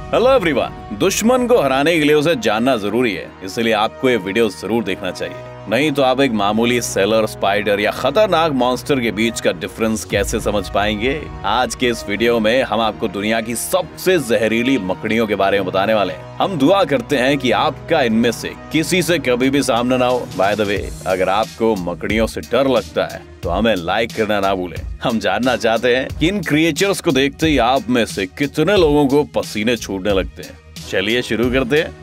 Hello everyone, दुश्मन को हराने के लिए उसे जानना जरूरी है, इसलिए आपको ये वीडियो जरूर देखना चाहिए। नहीं तो आप एक मामूली सेलर, स्पाइडर या खतरनाक मॉन्स्टर के बीच का डिफरेंस कैसे समझ पाएंगे। आज के इस वीडियो में हम आपको दुनिया की सबसे जहरीली मकड़ियों के बारे में बताने वाले हैं। हम दुआ करते हैं कि आपका इनमें से किसी से कभी भी सामना ना हो। बाय द वे, अगर आपको मकड़ियों से डर लगता है तो हमें लाइक करना ना भूलें। हम जानना चाहते हैं कि इन क्रिएचर्स को देखते ही आप में से कितने लोगों को पसीने छूटने लगते हैं। चलिए शुरू करते हैं।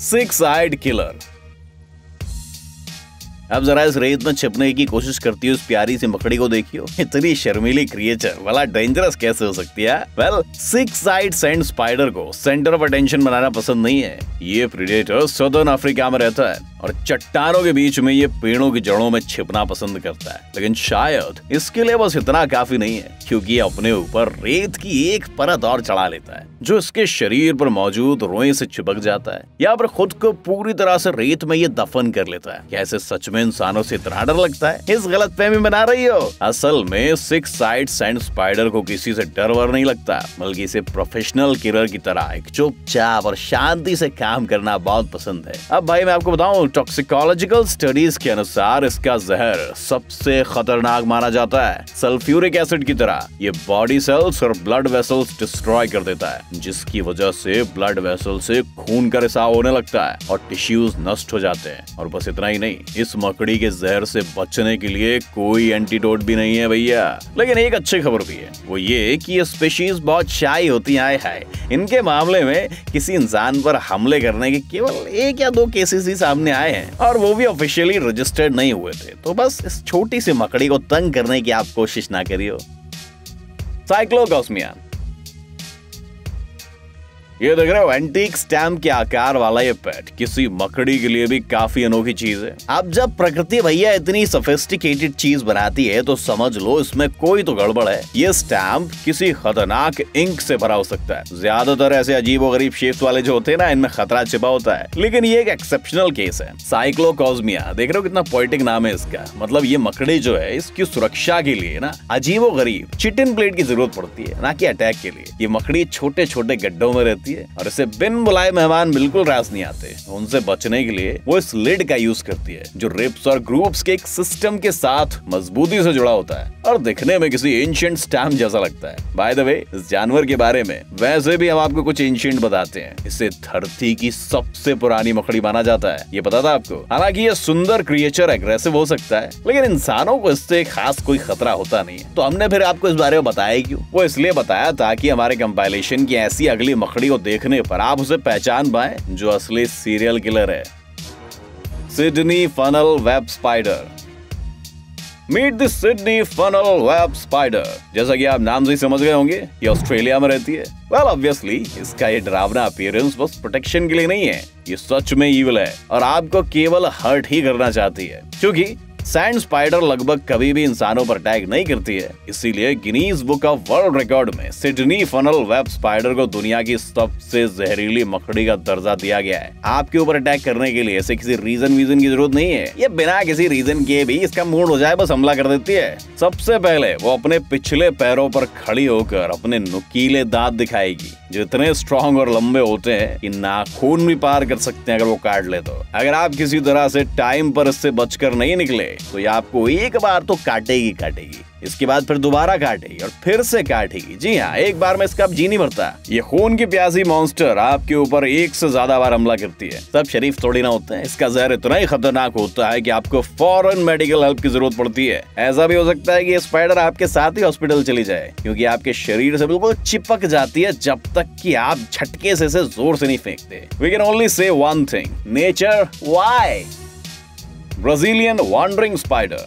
सिक्स आइड किलर। अब जरा इस रेत में छिपने की कोशिश करती है उस प्यारी सी मकड़ी को देखियो। इतनी शर्मीली क्रिएचर भला डेंजरस कैसे हो सकती है? वेल, सिक्स आइड सैंड स्पाइडर को सेंटर ऑफ अटेंशन बनाना पसंद नहीं है। ये प्रीडेटर सदर्न अफ्रीका में रहता है और चट्टानों के बीच में ये पेड़ों की जड़ों में छिपना पसंद करता है। लेकिन शायद इसके लिए बस इतना काफी नहीं है, क्योंकि ये अपने ऊपर रेत की एक परत और चढ़ा लेता है जो इसके शरीर पर मौजूद रोए से चिपक जाता है, या फिर खुद को पूरी तरह से रेत में ये दफन कर लेता है। क्या इसे सच में इंसानों से इतना डर लगता है? इस गलतफहमी में ना रही हो। असल में सिक्स साइड सैंड स्पाइडर को किसी से डर वर नहीं लगता, बल्कि इसे प्रोफेशनल किलर की तरह एक चुपचाप और शांति से काम करना बहुत पसंद है। अब भाई मैं आपको बताऊं, टॉक्सिकोलॉजिकल स्टडीज के अनुसार इसका जहर सबसे खतरनाक माना जाता है। सल्फ्यूरिक एसिड की तरह ये बॉडी सेल्स और ब्लड वेसल्स डिस्ट्रॉय कर देता है, जिसकी वजह से ब्लड वेसल से खून का रिसाव होने लगता है और टिश्यूज नष्ट हो जाते हैं। और बस इतना ही नहीं, इस मकड़ी के जहर से बचने के लिए कोई एंटीडोट भी नहीं है भैया। लेकिन एक अच्छी खबर भी है, वो ये कि ये स्पीशीज बहुत शाई होती है। इनके मामले में किसी इंसान पर हमले करने के केवल 1 या 2 केसेस ही सामने आए हैं, और वो भी ऑफिशियली रजिस्टर्ड नहीं हुए थे। तो बस इस छोटी सी मकड़ी को तंग करने की आप कोशिश ना करियो। साइक्लोगोस्मिया। ये देख रहे हो, एंटीक स्टैम्प के आकार वाला ये पेट किसी मकड़ी के लिए भी काफी अनोखी चीज है। अब जब प्रकृति भैया इतनी सोफिस्टिकेटेड चीज बनाती है तो समझ लो इसमें कोई तो गड़बड़ है। ये स्टैम्प किसी खतरनाक इंक से भरा हो सकता है। ज्यादातर ऐसे अजीबोगरीब शेप्स वाले जो होते हैं ना, इनमें खतरा छिपा होता है, लेकिन ये एक एक्सेप्शनल केस है। साइक्लोगोस्मिया, देख रहे हो कितना पोएटिक नाम है इसका। मतलब ये मकड़ी जो है, इसकी सुरक्षा के लिए ना अजीबोगरीब चिटिन प्लेट की जरूरत पड़ती है, ना कि अटैक के लिए। ये मकड़ी छोटे छोटे गड्ढों में रहती है और इसे बिन बुलाए मेहमान बिल्कुल रास नहीं आते। उनसे बचने के लिए वो इस लिड का यूज करती है, जो रिप्स और ग्रूव्स के एक सिस्टम के साथ मजबूती से जुड़ा होता है और दिखने में किसी एंशिएंट स्टैम्प जैसा लगता है। बाय द वे, इस जानवर के बारे में वैसे भी हम आपको कुछ एंशिएंट बताते हैं। इसे धरती की सबसे पुरानी मकड़ी माना जाता है। ये पता था आपको? हालांकि ये सुंदर क्रिएचर एग्रेसिव हो सकता है, लेकिन इंसानों को इससे खास कोई खतरा होता नहीं है। तो हमने फिर आपको इस बारे में बताया क्यों? वो इसलिए बताया ताकि हमारे कंपाइलेशन की ऐसी अगली मकड़ी को देखने पर आप उसे पहचान पाएं जो असली सीरियल किलर है। Sydney funnel web spider. Meet the Sydney funnel web spider. जैसा कि आप नाम से ही समझ गए होंगे, ये ऑस्ट्रेलिया में रहती है। वेल, ऑब्वियसली इसका ये डरावना अपीयरेंस बस प्रोटेक्शन के लिए नहीं है, ये सच में ईविल है और आपको केवल हर्ट ही करना चाहती है। क्योंकि सैंड स्पाइडर लगभग कभी भी इंसानों पर अटैक नहीं करती है, इसीलिए Guinness book of world record में सिडनी फनल वेब स्पाइडर को दुनिया की सबसे जहरीली मकड़ी का दर्जा दिया गया है। आपके ऊपर अटैक करने के लिए ऐसे किसी रीजन की जरूरत नहीं है। ये बिना किसी रीजन के भी इसका मूड हो जाए बस हमला कर देती है। सबसे पहले वो अपने पिछले पैरों पर खड़ी होकर अपने नुकीले दांत दिखाएगी, जो इतने स्ट्रॉन्ग और लंबे होते हैं कि नाखून भी पार कर सकते हैं अगर वो काट ले तो। अगर आप किसी तरह से टाइम पर इससे बचकर नहीं निकले तो ये आपको एक बार तो काटेगी, इसके बाद फिर दोबारा काटेगी और फिर से काटेगी। जी हाँ, एक बार में इसका अब जी नहीं भरता। ये खून की प्यासी मॉन्स्टर आपके ऊपर 1 से ज्यादा बार हमला करती है। सब शरीफ थोड़ी ना होते हैं। इसका जहर इतना ही खतरनाक होता है कि आपको फौरन मेडिकल हेल्प की जरूरत पड़ती है। ऐसा भी हो सकता है कि ये स्पाइडर आपके साथ ही हॉस्पिटल चली जाए, क्योंकि आपके शरीर से बिल्कुल चिपक जाती है जब तक कि आप झटके से इसे जोर से नहीं फेंकते। We can only say one thing, nature why. Brazilian wandering spider.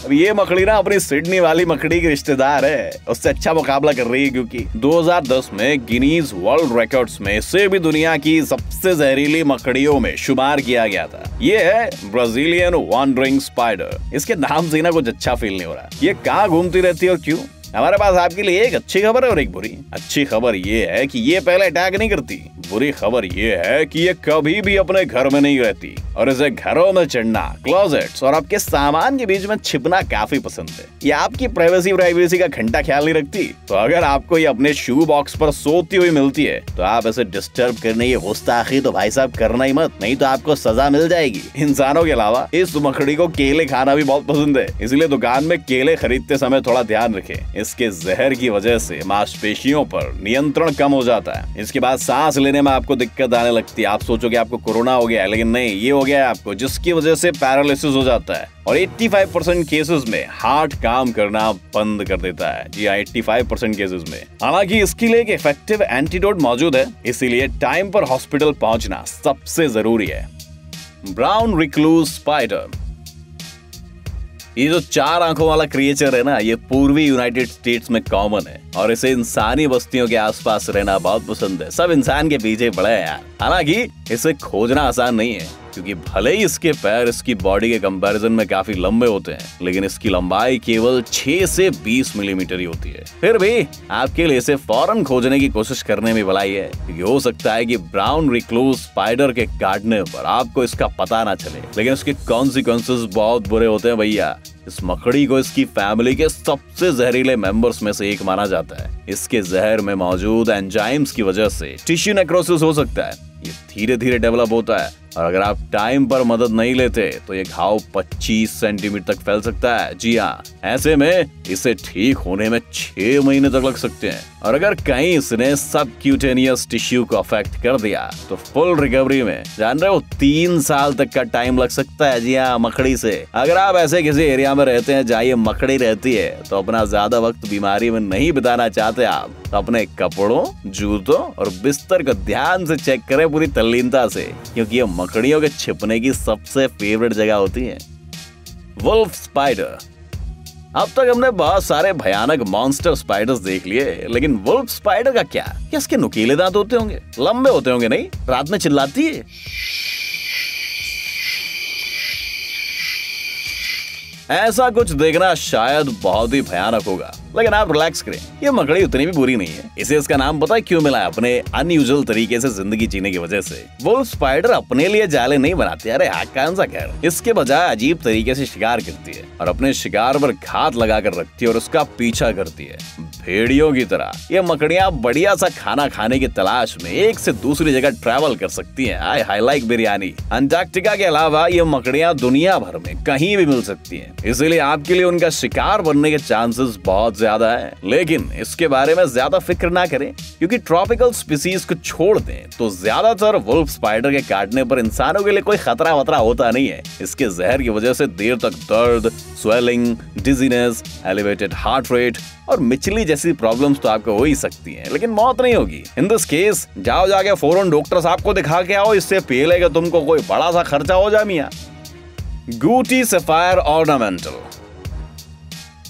अब ये मकड़ी ना अपनी सिडनी वाली मकड़ी की रिश्तेदार है, उससे अच्छा मुकाबला कर रही है, क्योंकि 2010 में गिनीज वर्ल्ड रिकॉर्ड्स में इसे भी दुनिया की सबसे जहरीली मकड़ियों में शुमार किया गया था। ये है ब्राजीलियन वॉन्डरिंग स्पाइडर। इसके नाम से ना कुछ अच्छा फील नहीं हो रहा। ये कहाँ घूमती रहती है और क्यों? हमारे पास आपके लिए एक अच्छी खबर है और एक बुरी। अच्छी खबर ये है कि ये पहले अटैक नहीं करती। बुरी खबर ये है कि ये कभी भी अपने घर में नहीं रहती और इसे घरों में चढ़ना, क्लोजेट्स और आपके सामान के बीच में छिपना काफी पसंद है। ये आपकी प्राइवेसी का घंटा ख्याल नहीं रखती। तो अगर आपको ये अपने शू बॉक्स पर सोती हुई मिलती है तो आप इसे डिस्टर्ब करने की गुस्ताखी तो भाई साहब करना ही मत, नहीं तो आपको सजा मिल जाएगी। इंसानों के अलावा इस मकड़ी को केले खाना भी बहुत पसंद है, इसलिए दुकान में केले खरीदते समय थोड़ा ध्यान रखें। इसके जहर की वजह से मांसपेशियों पर नियंत्रण कम हो जाता है। इसके बाद सांस लेने में आपको दिक्कत आने लगती है। आप सोचोगे आपको कोरोना हो गया है, लेकिन नहीं, ये हो गया है आपको, जिसकी वजह से पैरालिसिस हो जाता है और 85% केसेस में हार्ट काम करना बंद कर देता है। जी हाँ, 85% केसेस में। हालांकि इसके लिए एक इफेक्टिव एंटीडोट मौजूद है, इसीलिए टाइम पर हॉस्पिटल पहुंचना सबसे जरूरी है। ब्राउन रिक्लूज स्पाइडर, ये जो 4 आंखों वाला क्रिएचर है ना, ये पूर्वी यूनाइटेड स्टेट्स में कॉमन है और इसे इंसानी बस्तियों के आसपास रहना बहुत पसंद है। सब इंसान के पीछे पड़े हैं यार। हालांकि इसे खोजना आसान नहीं है, क्योंकि भले ही इसके पैर इसकी बॉडी के कंपैरिजन में काफी लंबे होते हैं, लेकिन इसकी लंबाई केवल 6 से 20 मिलीमीटर ही होती है। फिर भी आपके लिए इसे फौरन खोजने की कोशिश करने में भलाई है, क्योंकि हो सकता है कि ब्राउन रिक्लूज स्पाइडर के काटने पर आपको इसका पता ना चले, लेकिन इसके कॉन्सिक्वेंसेस बहुत बुरे होते हैं भैया। इस मकड़ी को इसकी फैमिली के सबसे जहरीले मेंबर्स में से एक माना जाता है। इसके जहर में मौजूद एंजाइम्स की वजह से टिश्यू नेक्रोसिस हो सकता है। ये धीरे धीरे डेवलप होता है और अगर आप टाइम पर मदद नहीं लेते तो ये घाव 25 सेंटीमीटर तक फैल सकता है। जी हाँ, ऐसे में इसे ठीक होने में 6 महीने तक लग सकते हैं और अगर कहीं इसने सबक्यूटेनियस टिश्यू को अफेक्ट कर दिया तो फुल रिकवरी में, जान रहे हो, 3 साल तक का टाइम लग सकता है। जी हाँ, मकड़ी से। अगर आप ऐसे किसी एरिया में रहते हैं जहाँ ये मकड़ी रहती है तो अपना ज्यादा वक्त बीमारी में नहीं बिताना चाहते आप, तो अपने कपड़ों, जूतों और बिस्तर को ध्यान से चेक करें पूरी तल्लीनता से, क्योंकि ये मकड़ियों के छिपने की सबसे फेवरेट जगह होती है। Wolf spider. अब तक हमने बहुत सारे भयानक मॉन्स्टर स्पाइडर्स देख लिए, लेकिन वुल्फ स्पाइडर का क्या इसके नुकीले दांत होते होंगे, लंबे होते होंगे, नहीं रात में चिल्लाती है। ऐसा कुछ देखना शायद बहुत ही भयानक होगा, लेकिन आप रिलैक्स करें, ये मकड़ी उतनी भी बुरी नहीं है। इसे इसका नाम पता है क्यों मिला है? अपने अनयूजुअल तरीके से जिंदगी जीने की वजह से। वुल्फ स्पाइडर अपने लिए जाले नहीं बनाती, अरे कौन सा खैर, इसके बजाय अजीब तरीके से शिकार करती है और अपने शिकार पर घात लगा कर रखती है और उसका पीछा करती है। भेड़ियों की तरह ये मकड़ियां बढ़िया सा खाना खाने की तलाश में एक से दूसरी जगह ट्रैवल कर सकती हैं। I like biryani. अंटार्कटिका के अलावा ये मकड़ियां दुनिया भर में कहीं भी मिल सकती हैं, इसीलिए आपके लिए उनका शिकार बनने के चांसेस बहुत ज्यादा है। लेकिन इसके बारे में ज्यादा फिक्र ना करें, क्योंकि ट्रॉपिकल स्पीसीज को छोड़ दें तो ज्यादातर वुल्फ स्पाइडर के काटने पर इंसानों के लिए कोई खतरा वतरा होता नहीं है। इसके जहर की वजह से देर तक दर्द, swelling, dizziness, elevated heart rate और मिचली जैसी प्रॉब्लम्स तो आपको हो ही सकती हैं, लेकिन मौत नहीं होगी। इन दिस केस जाओ जाके फौरन डॉक्टर साहब को दिखा के आओ, इससे पहले कि तुमको कोई बड़ा सा खर्चा हो जाए मियां। गूटी सफायर ऑर्नामेंटल।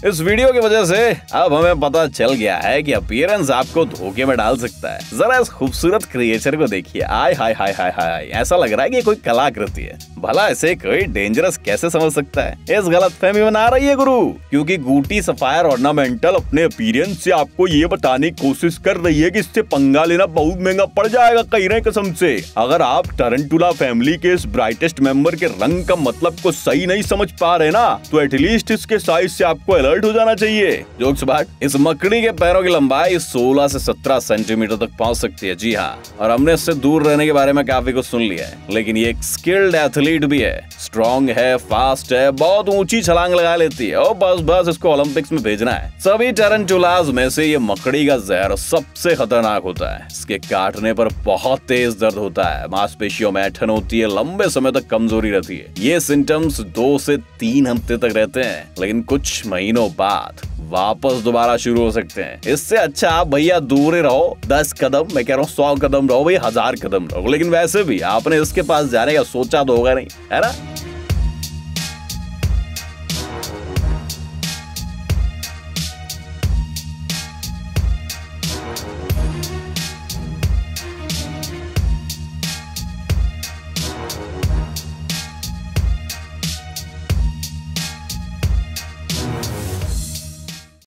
इस वीडियो की वजह से अब हमें पता चल गया है कि अपीयरेंस आपको धोखे में डाल सकता है। जरा इस खूबसूरत क्रिएचर को देखिए, आय हाय हाय हाय हाय, ऐसा लग रहा है कि कोई कलाकृति है। भला इसे कोई डेंजरस कैसे समझ सकता है? इस गलतफहमी में ना रही है गुरु, क्योंकि गूटी सफायर ऑर्नामेंटल अपने अपीयरेंस से आपको ये बताने की कोशिश कर रही है कि इससे पंगा लेना बहुत महंगा पड़ जाएगा कहीं कसम से। अगर आप टरंटुला फैमिली के इस ब्राइटेस्ट मेंबर के रंग का मतलब को सही नहीं समझ पा रहे ना, तो एटलीस्ट इसके साइज से आपको अलर्ट हो जाना चाहिए। जोक्स बात, इस मकड़ी के पैरों की लंबाई 16 से 17 सेंटीमीटर तक पहुंच सकती है। जी हाँ, और हमने इससे दूर रहने के बारे में काफी कुछ सुन लिया है, लेकिन ये एक स्किल्ड एथलीट भी है, स्ट्रॉन्ग है, फास्ट है, बहुत ऊंची छलांग लगा लेती है और बस इसको ओलंपिक्स में भेजना है। सभी टरंटुलाज में से ये मकड़ी का जहर सबसे खतरनाक होता है। इसके काटने पर बहुत तेज दर्द होता है, मांसपेशियों में ऐंठन होती है, लंबे समय तक कमजोरी रहती है। ये सिम्टम्स 2 से 3 हफ्ते तक रहते हैं, लेकिन कुछ महीनों बाद वापस दोबारा शुरू हो सकते हैं। इससे अच्छा आप भैया दूर ही रहो, 10 कदम, मैं कह रहा हूँ 100 कदम रहो, भैया 1000 कदम रहो, लेकिन वैसे भी आपने इसके पास जाने का सोचा तो होगा नहीं, है ना?